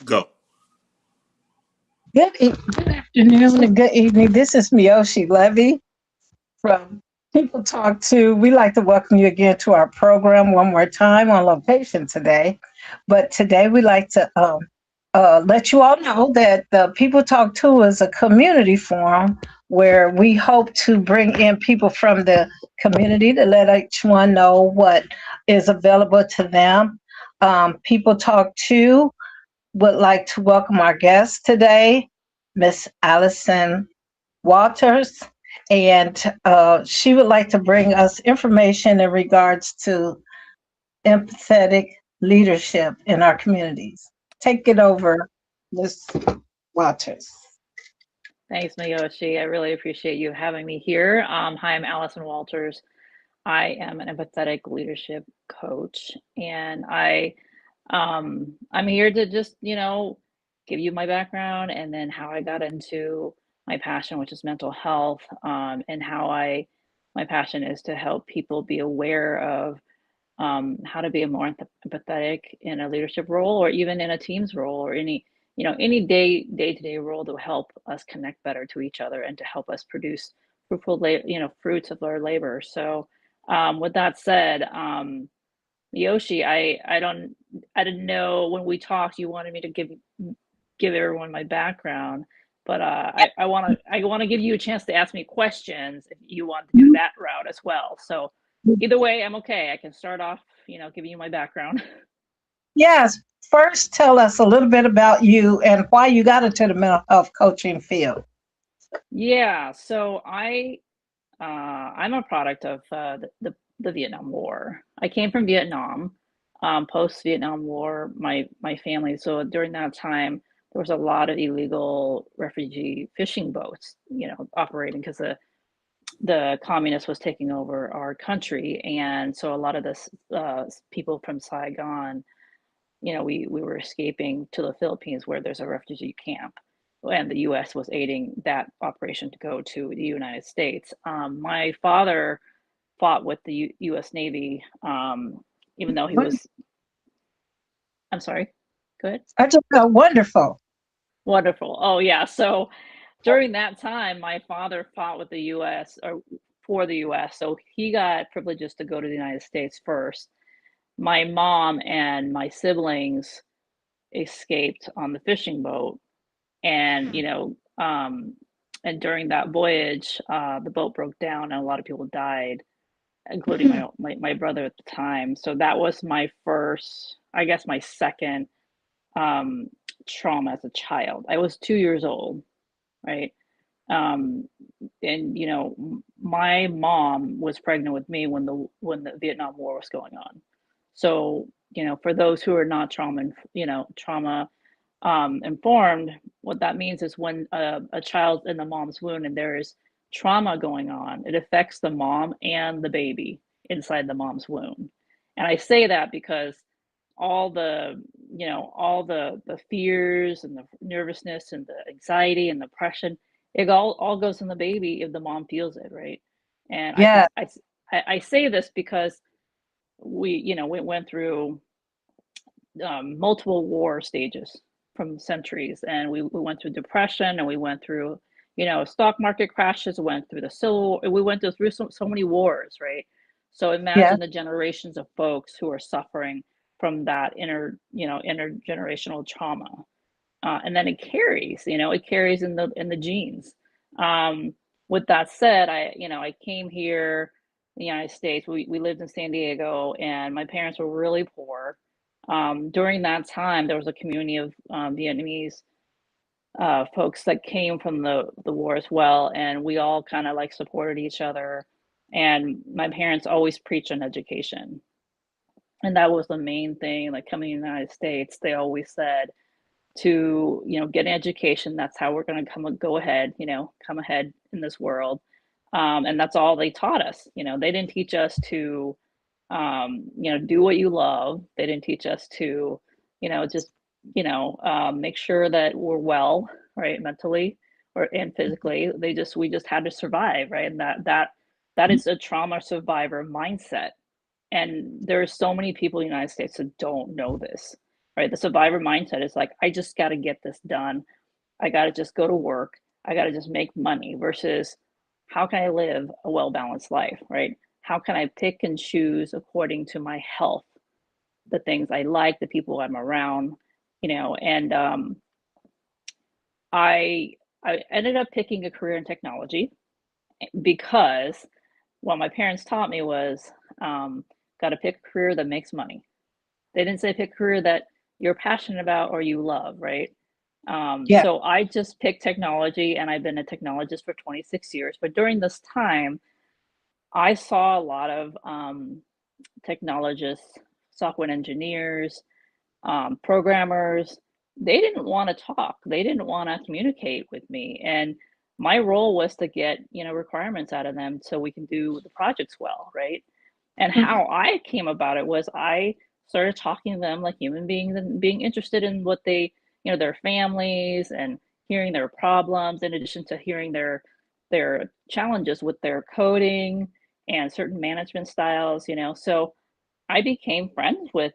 Go. Good afternoon and good evening. This is Miyoshi Levy from People Talk To. We like to welcome you again to our program one more time on location today. But today we like to let you all know that the People Talk To is a community forum where we hope to bring in people from the community to let each one know what is available to them. People Talk To would like to welcome our guest today, Miss Allison Walters, and she would like to bring us information in regards to empathetic leadership in our communities. Take it over, Miss Walters. Thanks, Miyoshi. I really appreciate you having me here. Hi, I'm Allison Walters. I am an empathetic leadership coach, and I'm here to just give you my background and then how I got into my passion, which is mental health, and how I my passion is to help people be aware of how to be a more empathetic in a leadership role or even in a team's role or any day-to-day role to help us connect better to each other and to help us produce fruits of our labor. So with that said, Yoshi, I didn't know when we talked you wanted me to give everyone my background, but I want to give you a chance to ask me questions if you want to do that route as well. So either way, I'm okay. I can start off, giving you my background. Yes, first tell us a little bit about you and why you got into the mental health coaching field. Yeah, so I'm a product of the Vietnam War. I came from Vietnam, post Vietnam War. My family. So during that time, there was a lot of illegal refugee fishing boats, operating because the communist was taking over our country, and so a lot of this people from Saigon, we were escaping to the Philippines where there's a refugee camp, and the U.S. was aiding that operation to go to the United States. My father fought with the U.S. Navy, even though he was. I'm sorry. Go ahead. I just felt wonderful. Wonderful. Oh yeah. So during that time, my father fought with the U.S. or for the U.S. So he got privileges to go to the United States first. My mom and my siblings escaped on the fishing boat, and and during that voyage, the boat broke down and a lot of people died, including my brother at the time. So that was my first, I guess, my second um, trauma as a child. I was 2 years old, right? Um, and my mom was pregnant with me when the Vietnam War was going on. So for those who are not trauma informed, what that means is when a child's in the mom's womb and there is trauma going on, it affects the mom and the baby inside the mom's womb. And I say that because all the all the fears and the nervousness and the anxiety and the depression, it all goes in the baby if the mom feels it, right? And Yeah, I say this because we went through multiple war stages from centuries, and we went through depression, and we went through stock market crashes, we went through the civil war, we went through so many wars, right? So yeah, imagine the generations of folks who are suffering from that intergenerational trauma, and then it carries in the genes. um, with that said, I came here in the United States. We lived in San Diego, and my parents were really poor. During that time, there was a community of Vietnamese folks that came from the war as well, and we all kind of like supported each other. And my parents always preached on education, and that was the main thing. Like coming to the United States, they always said to get an education. That's how we're going to come ahead in this world. And that's all they taught us. They didn't teach us to do what you love. They didn't teach us to just make sure that we're well, right, mentally or and physically. We just had to survive, right? And that is a trauma survivor mindset. And there's so many people in the United States that don't know this, right? The survivor mindset is like, I just got to get this done. I got to just go to work. I got to just make money versus how can I live a well balanced life, right? How can I pick and choose according to my health, the things I like, the people I'm around, and I I ended up picking a career in technology because what my parents taught me was got to pick a career that makes money. They didn't say pick a career that you're passionate about or you love, right? Yeah. So I just picked technology and I've been a technologist for 26 years. But during this time, I saw a lot of technologists, software engineers, programmers. They didn't want to talk. They didn't want to communicate with me. And my role was to get, requirements out of them so we can do the projects well, right? And Mhm. how I came about it was I started talking to them like human beings and being interested in what they, their families and hearing their problems in addition to hearing their challenges with their coding and certain management styles, So I became friends with,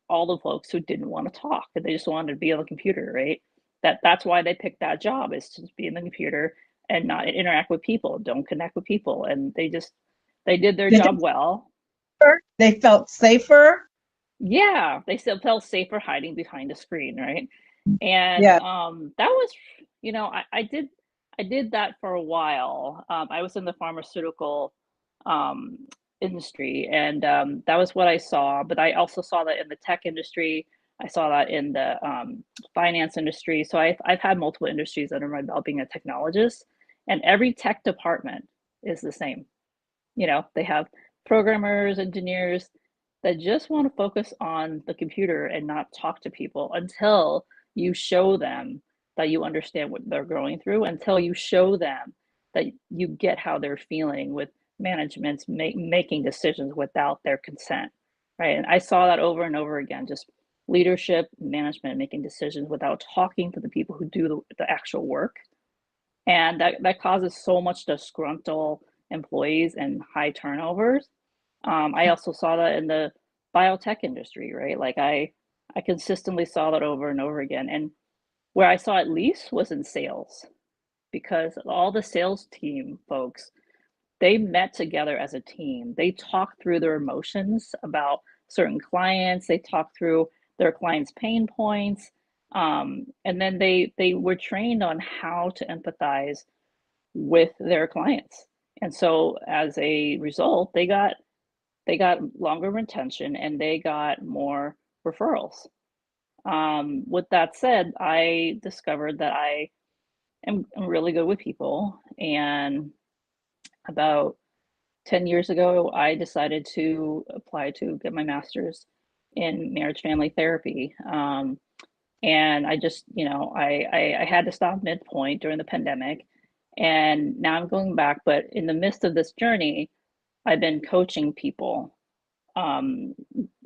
all the folks who didn't want to talk and they just wanted to be on the computer, right? That's why they picked that job, is to be in the computer and not interact with people, don't connect with people. And they did their Did job well. they felt safer? Yeah, they still felt safer hiding behind a screen, right? And Yeah. that was, I did that for a while. I was in the pharmaceutical um, industry, and that was what I saw. But I also saw that in the tech industry. I saw that in the finance industry. So I've had multiple industries under my belt being a technologist, and every tech department is the same. They have programmers, engineers that just want to focus on the computer and not talk to people until you show them that you understand what they're going through, until you show them that you get how they're feeling with management's making decisions without their consent, right? And I saw that over and over again, just leadership, management making decisions without talking to the people who do the actual work, and that causes so much disgruntled employees and high turnovers. I also saw that in the biotech industry, right? Like I consistently saw that over and over again. And where I saw it least was in sales, because all the sales team folks, they met together as a team. They talked through their emotions about certain clients. They talked through their clients' pain points, and then they were trained on how to empathize with their clients. And so as a result, they got longer retention and they got more referrals. With that said, I discovered that I'm really good with people. And about 10 years ago, I decided to apply to get my master's in marriage family therapy. And I just, I had to stop midpoint during the pandemic. And now I'm going back. But in the midst of this journey, I've been coaching people um,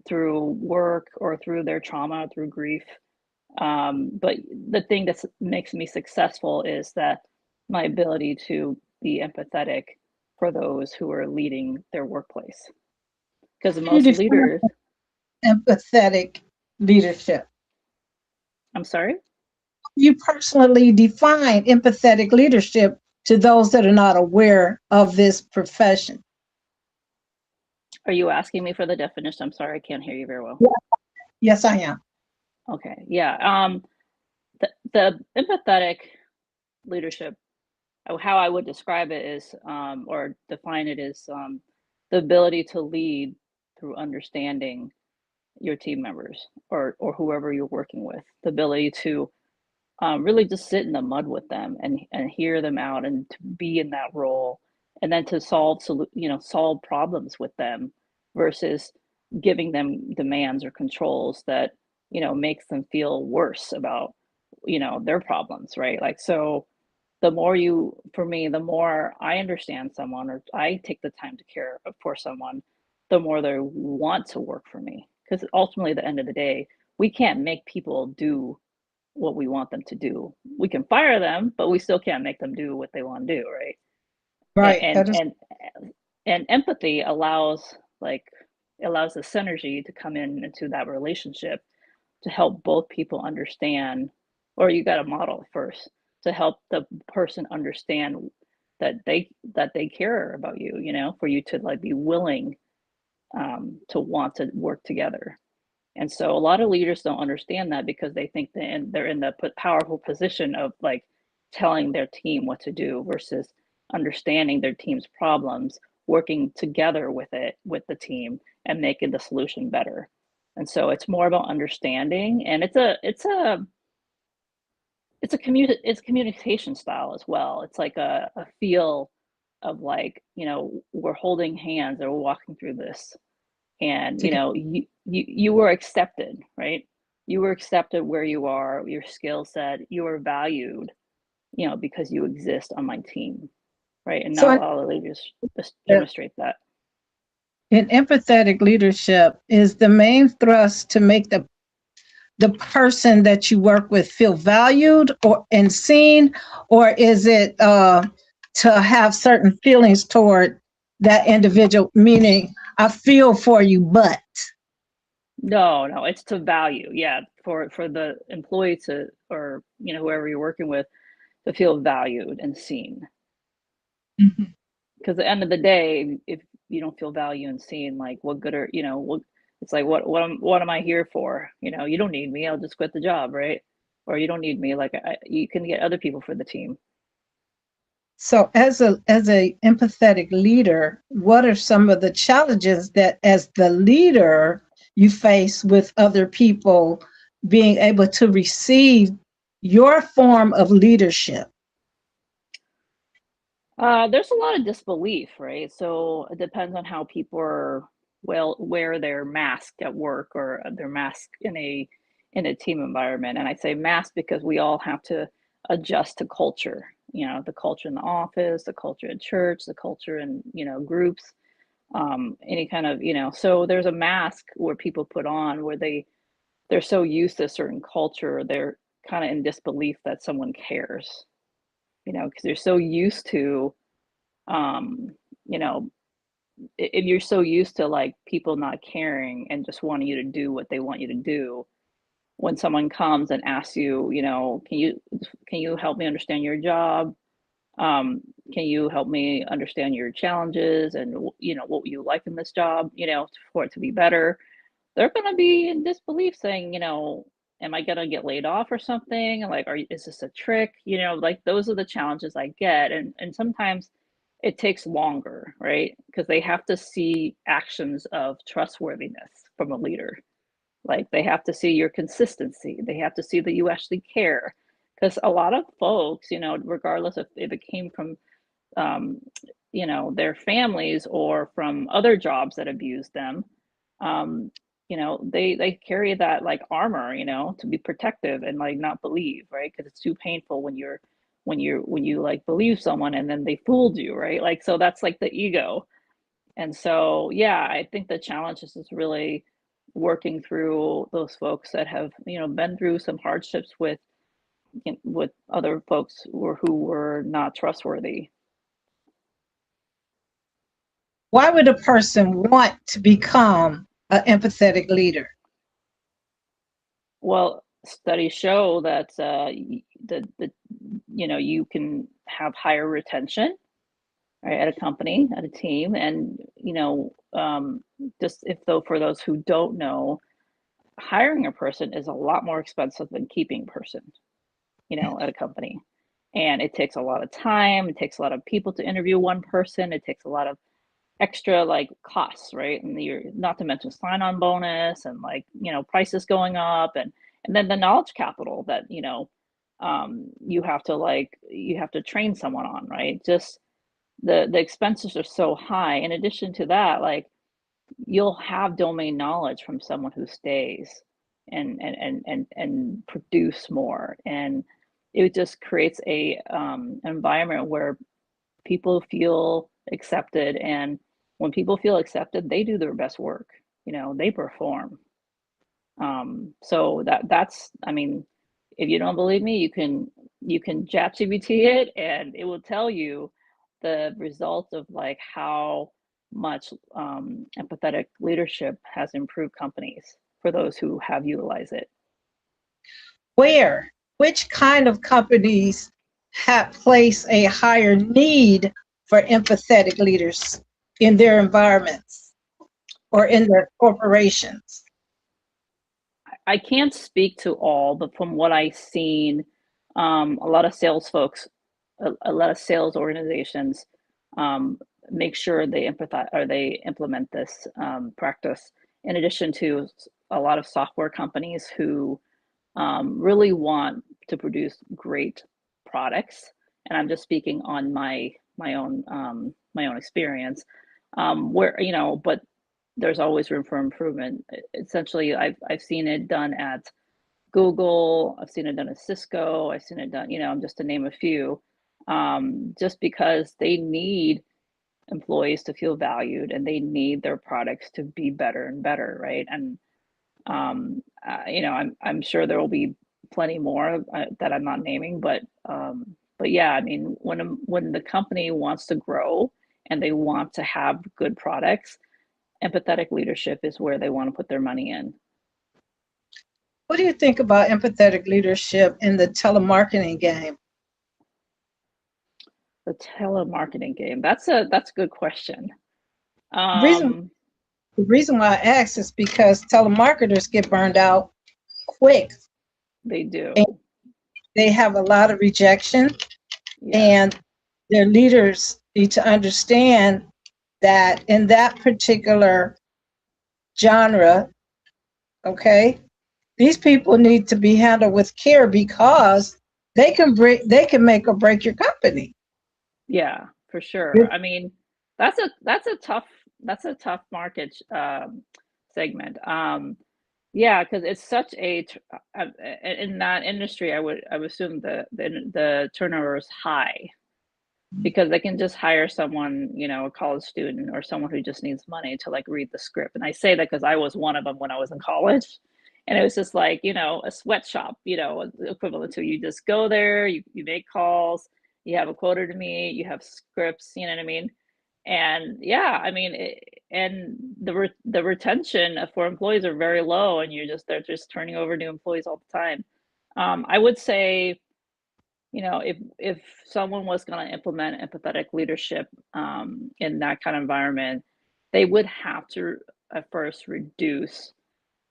through work or through their trauma, through grief. But the thing that makes me successful is that my ability to be empathetic for those who are leading their workplace. Because How do you most define leaders, empathetic leadership? I'm sorry, You personally define empathetic leadership to those that are not aware of this profession. are you asking me for the definition? I'm sorry, I can't hear you very well. Yeah. Yes, I am. Okay, yeah. The empathetic leadership, how I would describe it is, or define it is, the ability to lead through understanding your team members or whoever you're working with, the ability to really just sit in the mud with them and hear them out and to be in that role, and then to solve problems with them versus giving them demands or controls that makes them feel worse about their problems, right? Like, so the more you for me the more I understand someone or I take the time to care for someone, the more they want to work for me, because ultimately at the end of the day, we can't make people do what we want them to do. We can fire them, but we still can't make them do what they want to do, right? Right. And That is and empathy allows the synergy to come in into that relationship, to help both people understand, or you got to model first to help the person understand that they care about you, you know, for you to like be willing to want to work together. And so a lot of leaders don't understand that because they think they're in the powerful position of like telling their team what to do versus understanding their team's problems, working together with the team and making the solution better. And so it's more about understanding, and it's communication style as well. It's like a feel of like, you know, we're holding hands or we're walking through this, and you together. know, you were accepted, right? You were accepted where you are, your skill set, you are valued, you know, because you exist on my team, right? And not So a lot of leaders just demonstrate that. in empathetic leadership, is the main thrust to make the person that you work with feel valued or and seen, or is it to have certain feelings toward that individual? Meaning, I feel for you, but No, it's to value, yeah, for the employee to, or you know, whoever you're working with, to feel valued and seen. Mhm. Because at the end of the day, if you don't feel value and seen, like what good are, you know, what, it's like what am I here for? You know, you don't need me, I'll just quit the job, right? Or you don't need me, like you can get other people for the team. So, as a empathetic leader, what are some of the challenges that, as the leader, you face with other people being able to receive your form of leadership? There's a lot of disbelief, right? So it depends on how people are, well, wear their mask at work or their mask in a team environment. And I say mask because we all have to adjust to culture. You know, the culture in the office, the culture in church, the culture in, you know, groups, any kind of, you know. So there's a mask where people put on where they're so used to a certain culture, they're kind of in disbelief that someone cares. You know, because they're so used to um you know, if you're so used to like people not caring and just wanting you to do what they want you to do, when someone comes and asks you, you know, can you help me understand your job, um can you help me understand your challenges and you know what you like in this job, you know, for it to be better, they're going to be in disbelief saying, you know, am I going to get laid off or something? Like, is this a trick? You know, like those are the challenges I get. And sometimes it takes longer, right? Because they have to see actions of trustworthiness from a leader. Like they have to see your consistency. They have to see that you actually care. Because a lot of folks, you know, regardless if it came from, um, you know, their families or from other jobs that abuse them, um, you know, they carry that like armor, you know, to be protective and like not believe, right? Because it's too painful when when you like believe someone and then they fooled you, right? Like so that's like the ego. And so yeah, I think the challenge is just really working through those folks that have, you know, been through some hardships with with other folks who were not trustworthy. Why would a person want to become an empathetic leader? Well, studies show that the you know, you can have higher retention, right, at a company, at a team, and you know, just if though for those who don't know, hiring a person is a lot more expensive than keeping a person, you know, at a company, and it takes a lot of time. It takes a lot of people to interview one person. It takes a lot of extra like costs, right? And you're not to mention sign-on bonus and like, you know, prices going up, and then the knowledge capital that, you know, you have to train someone on, right? Just the expenses are so high. In addition to that, like you'll have domain knowledge from someone who stays and produce more. And it just creates a environment where people feel accepted, and when people feel accepted they do their best work, you know, they perform. So that's, I mean, if you don't believe me, you can chat gpt it and it will tell you the results of like how much empathetic leadership has improved companies for those who have utilized it. Which kind of companies have place a higher need for empathetic leaders in their environments or in their corporations? I can't speak to all, but from what I've seen, a lot of sales folks, a lot of sales organizations um, make sure they empathize or they implement this practice. In addition to a lot of software companies who really want to produce great products, and I'm just speaking on my own experience, where but there's always room for improvement. Essentially, I've seen it done at Google, I've seen it done at Cisco, I've seen it done, just to name a few, just because they need employees to feel valued and they need their products to be better and better, right? And I'm sure there will be plenty more that I'm not naming, but yeah, I mean, when the company wants to grow and they want to have good products, empathetic leadership is where they want to put their money in. What do you think about empathetic leadership in the telemarketing game? The telemarketing game. That's a good question. The reason, Um, the reason why I ask is because telemarketers get burned out quick they and do. they have a lot of rejection, Yeah. and their leaders need to understand that in that particular genre, okay, these people need to be handled with care because they can make or break your company. Yeah, for sure. I mean, that's a tough market segment. Yeah, because it's such in that industry, I would assume the turnover is high because they can just hire someone, a college student or someone who just needs money to like read the script. And I say that because I was one of them when I was in college. And it was just like, a sweatshop, equivalent to you just go there, you make calls, you have a quota to meet, you have scripts, you know what I mean? And yeah, I mean, and the retention for employees are very low, and they're just turning over new employees all the time. I would say, if someone was going to implement empathetic leadership in that kind of environment, they would have to at first reduce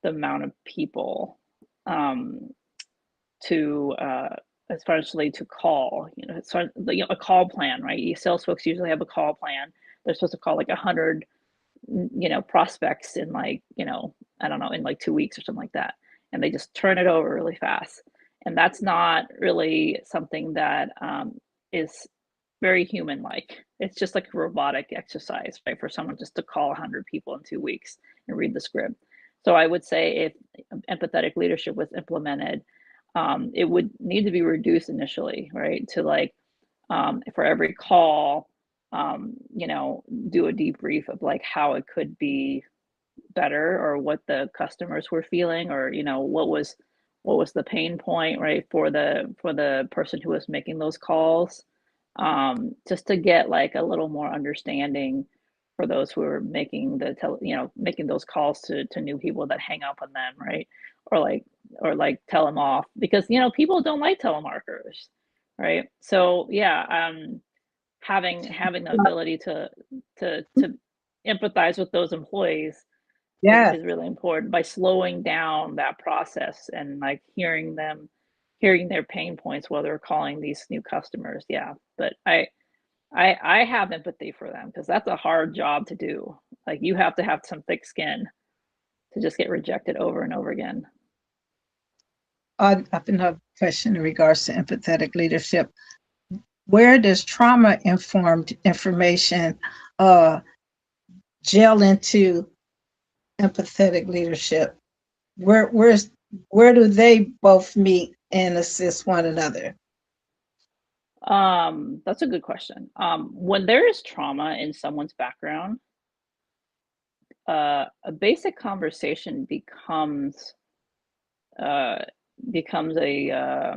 the amount of people um, to especially to call. A call plan, right? Sales folks usually have a call plan. They're supposed to call like 100 prospects in like, I don't know, in like 2 weeks or something like that. And they just turn it over really fast. And that's not really something that is very human like. It's just like a robotic exercise, right? For someone just to call 100 people in 2 weeks and read the script. So I would say if empathetic leadership was implemented, it would need to be reduced initially, right? To like for every call, do a debrief of like how it could be better or what the customers were feeling or what was the pain point, right, for the person who was making those calls, just to get like a little more understanding for those who are making those calls to new people that hang up on them, right, or like tell them off because people don't like telemarketers, right? So yeah, having the ability to empathize with those employees is, Yes. is really important by slowing down that process and like hearing their pain points while they're calling these new customers. Yeah, but I have empathy for them because that's a hard job to do. Like you have to have some thick skin to just get rejected over and over again. Up another question in regards to empathetic leadership. Where does trauma informed information uh, gel into empathetic leadership? Where do they both meet and assist one another? That's a good question. When there is trauma in someone's background, a basic conversation uh, becomes uh,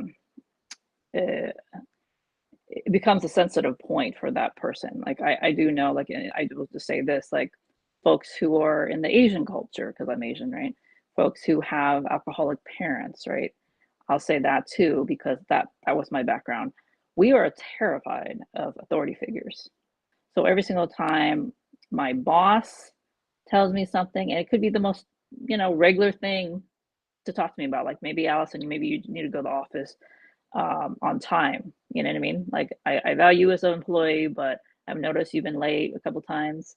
it becomes a sensitive point for that person. Like I do know, like I will just say this, like folks who are in the Asian culture, because I'm Asian, right? Folks who have alcoholic parents, right? I'll say that too, because that was my background. We are terrified of authority figures. So every single time my boss tells me something, and it could be the most, regular thing to talk to me about, like maybe Allison, maybe you need to go to the office on time. You know what I mean? Like I value you as an employee, but I've noticed you've been late a couple times,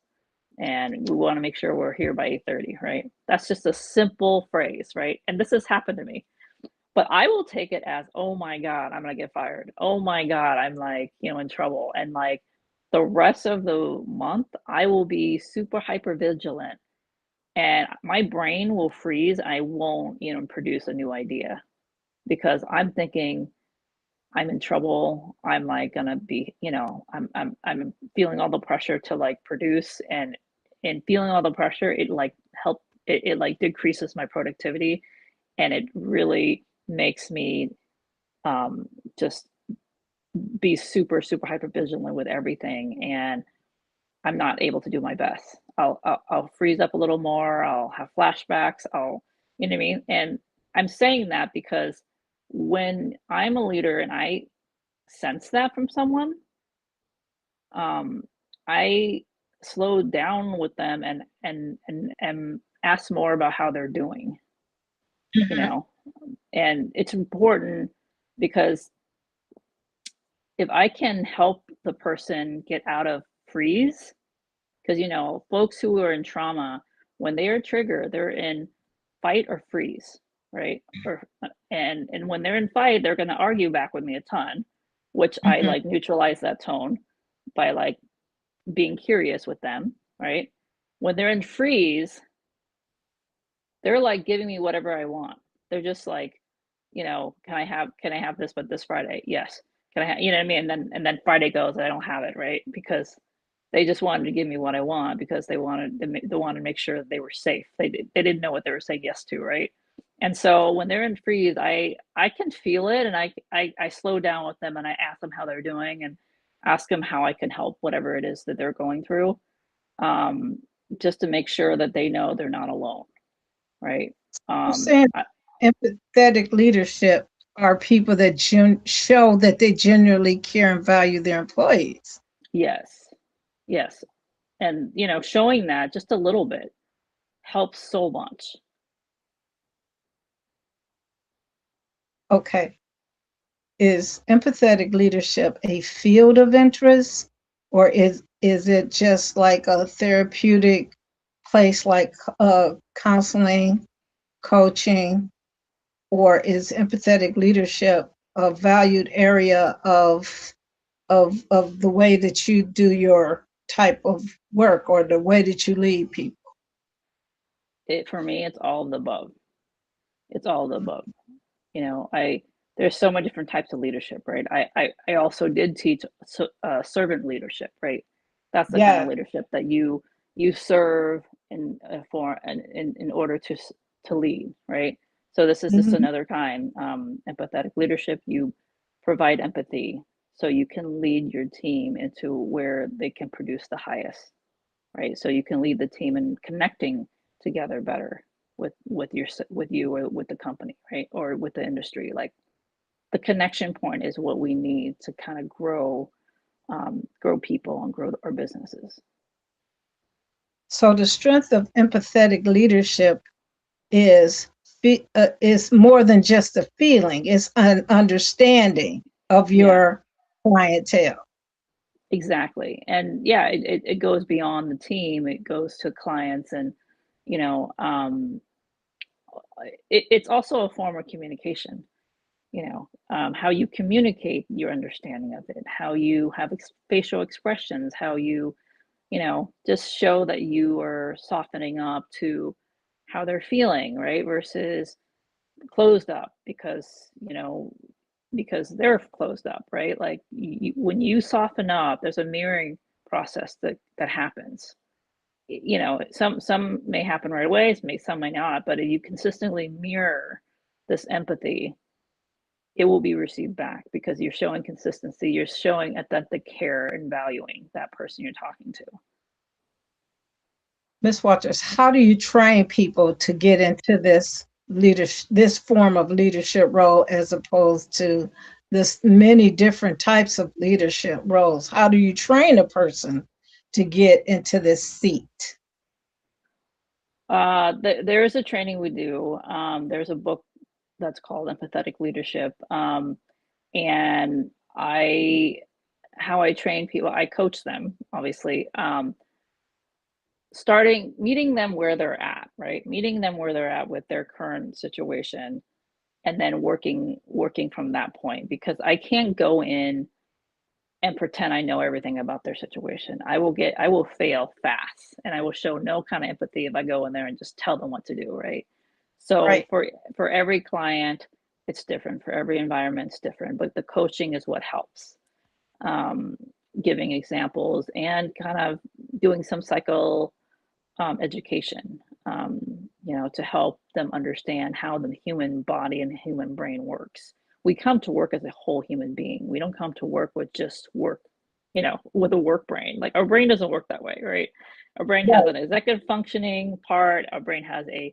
and we want to make sure we're here by 8:30, right? That's just a simple phrase, right? And this has happened to me. But I will take it as, oh my God, I'm gonna get fired. Oh my God, I'm like, in trouble. And like the rest of the month, I will be super hyper vigilant and my brain will freeze. I won't, produce a new idea because I'm thinking I'm in trouble. I'm like gonna be, I'm feeling all the pressure to like produce, and feeling all the pressure, it like it like decreases my productivity, and it really makes me um, just be super super hyper vigilant with everything, and I'm not able to do my best. I'll freeze up a little more. I'll have flashbacks. You know what I mean? And I'm saying that because when I'm a leader and I sense that from someone, um, I slow down with them and ask more about how they're doing. You Mhm. know, and it's important because if I can help the person get out of freeze, because folks who are in trauma, when they are triggered, they're in fight or freeze, right? Or and when they're in fight, they're going to argue back with me a ton, which I Mhm. like neutralize that tone by like being curious with them, right? When they're in freeze, they're like giving me whatever I want. They're just like, can I have this but this Friday? Yes. Can I have, you know what I mean? And then Friday goes, I don't have it, right? Because they just wanted to give me what I want because they wanted to make sure that they were safe. They didn't know what they were saying yes to, right? And so when they're in freeze, I can feel it, and I slow down with them and I ask them how they're doing and ask them how I can help whatever it is that they're going through, um, just to make sure that they know they're not alone, right? You're saying I, empathetic leadership are people that show that they genuinely care and value their employees. yes, yes, and showing that just a little bit helps so much. Okay. Is empathetic leadership a field of interest, or is it just like a therapeutic place like counseling, coaching, or is empathetic leadership a valued area of the way that you do your type of work or the way that you lead people? For me, it's all of the above. It's all of the above. I There's so many different types of leadership, right? I also did teach servant leadership, right? That's the kind of Yeah. leadership that you serve in order to lead, right? So this is just Mhm. another kind, empathetic leadership. You provide empathy so you can lead your team into where they can produce the highest, right? So you can lead the team in connecting together better with you or with the company, right? Or with the industry. Like the connection point is what we need to kind of grow people and grow our businesses. So the strength of empathetic leadership is is more than just a feeling; it's an understanding of Yeah, your clientele. exactly. And yeah, it goes beyond the team. It goes to clients, and you know, um, it's also a form of communication. How you communicate your understanding of it, how you have facial expressions, how you just show that you are softening up to how they're feeling, right? Versus closed up because they're closed up, right? Like when you soften up, there's a mirroring process that happens. Some may happen right away, some may not, but if you consistently mirror this empathy, it will be received back because you're showing consistency, you're showing authentic care and valuing that person you're talking to. Miss Waters, how do you train people to get into this leadership, this form of leadership role, as opposed to this many different types of leadership roles? How do you train a person to get into this seat? There is a training we do. There's a book that's called Empathetic Leadership. And how I train people, I coach them, obviously. Starting meeting them where they're at, right? Meeting them where they're at with their current situation, and then working from that point, because I can't go in and pretend I know everything about their situation. I will fail fast, and I will show no kind of empathy if I go in there and just tell them what to do, right? So Right. for every client, it's different. For every environment, it's different. But the coaching is what helps. Um, Giving examples and kind of doing some cycle education, to help them understand how the human body and the human brain works. We come to work as a whole human being. We don't come to work with just work, with a work brain. Like, our brain doesn't work that way, right? Our brain has Right. an executive functioning part. Our brain has a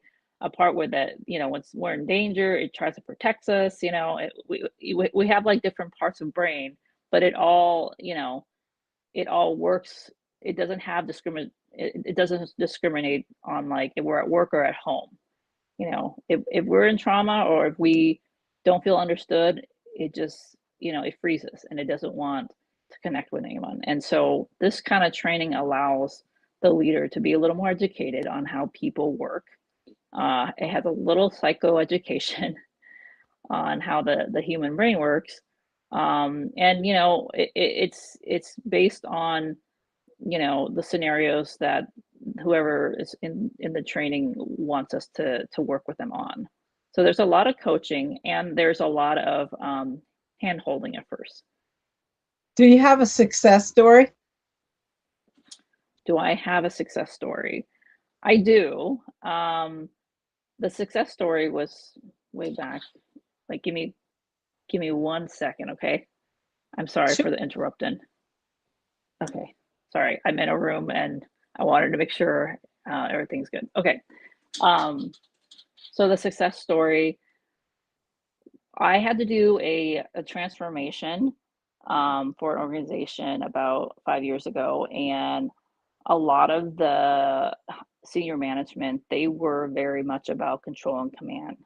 part where that, when we're in danger, it tries to protect us. We have like different parts of brain, but it all works. It doesn't have it doesn't discriminate on, like, if we're at work or at home. If we're in trauma, or if we don't feel understood, it just, it freezes, and it doesn't want to connect with anyone. And so this kind of training allows the leader to be a little more educated on how people work. It has a little psychoeducation on how the human brain works. And it's based on the scenarios that whoever is in the training wants us to work with them on. So there's a lot of coaching, and there's a lot of hand holding at first. Do you have a success story? Do I have a success story? I do. The success story was way back. Like, give me 1 second, okay? I'm sorry Sure. for the interrupting. Okay, sorry. I'm in a room, and I wanted to make sure everything's good. Okay. Um, so the success story, I had to do a transformation for an organization about 5 years ago, and a lot of the senior management, they were very much about control and command.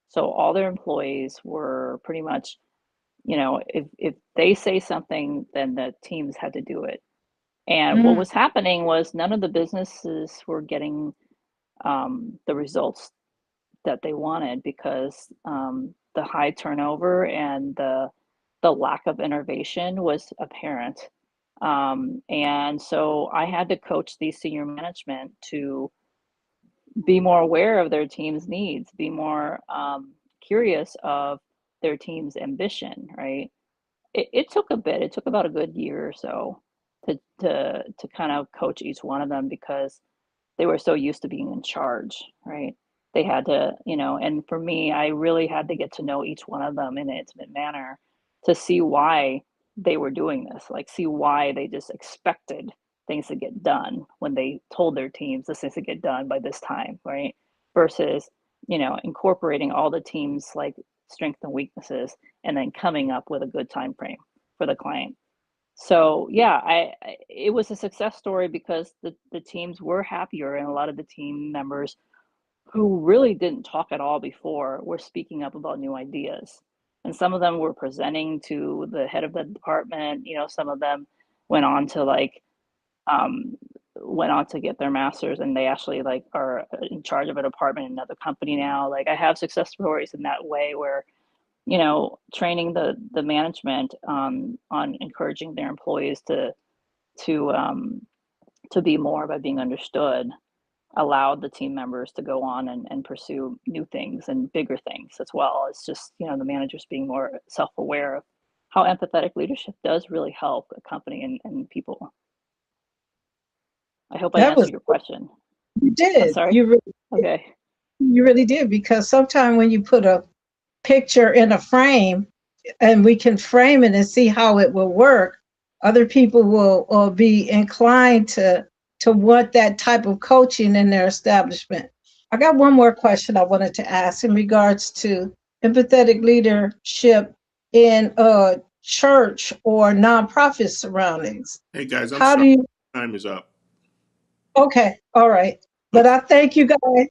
So all their employees were pretty much, if they say something, then the teams had to do it. And what Mm. was happening was none of the businesses were getting the results that they wanted, because the high turnover and the lack of innovation was apparent. And so I had to coach these senior management to be more aware of their team's needs, be more curious of their team's ambition, right? It took a bit. It took about a good year or so to kind of coach each one of them, because they were so used to being in charge, right? They had to, and for me, I really had to get to know each one of them in an intimate manner to see why they were doing this, like, see why they just expected things to get done when they told their teams this needs to get done by this time, right? Versus, incorporating all the teams, like, strengths and weaknesses, and then coming up with a good time frame for the client. So yeah, it was a success story, because the teams were happier, and a lot of the team members who really didn't talk at all before were speaking up about new ideas. And some of them were presenting to the head of the department. Some of them went on to like um, went on to get their masters, and they actually, like, are in charge of a department in another company now. Like, I have success stories in that way, where training the management on encouraging their employees to um, to be more about being understood, allowed the team members to go on and pursue new things and bigger things as well. It's just, the managers being more self-aware of how empathetic leadership does really help a company and people. I hope I That answered was, your question. you I'm did. sorry. Okay. You really did, because sometimes when you put a picture in a frame and we can frame it and see how it will work, other people will be inclined to want that type of coaching in their establishment. I got one more question I wanted to ask in regards to empathetic leadership in church or nonprofit surroundings. Hey guys, I'm How do sorry. you? Time is up. Okay, all right. But I thank you guys.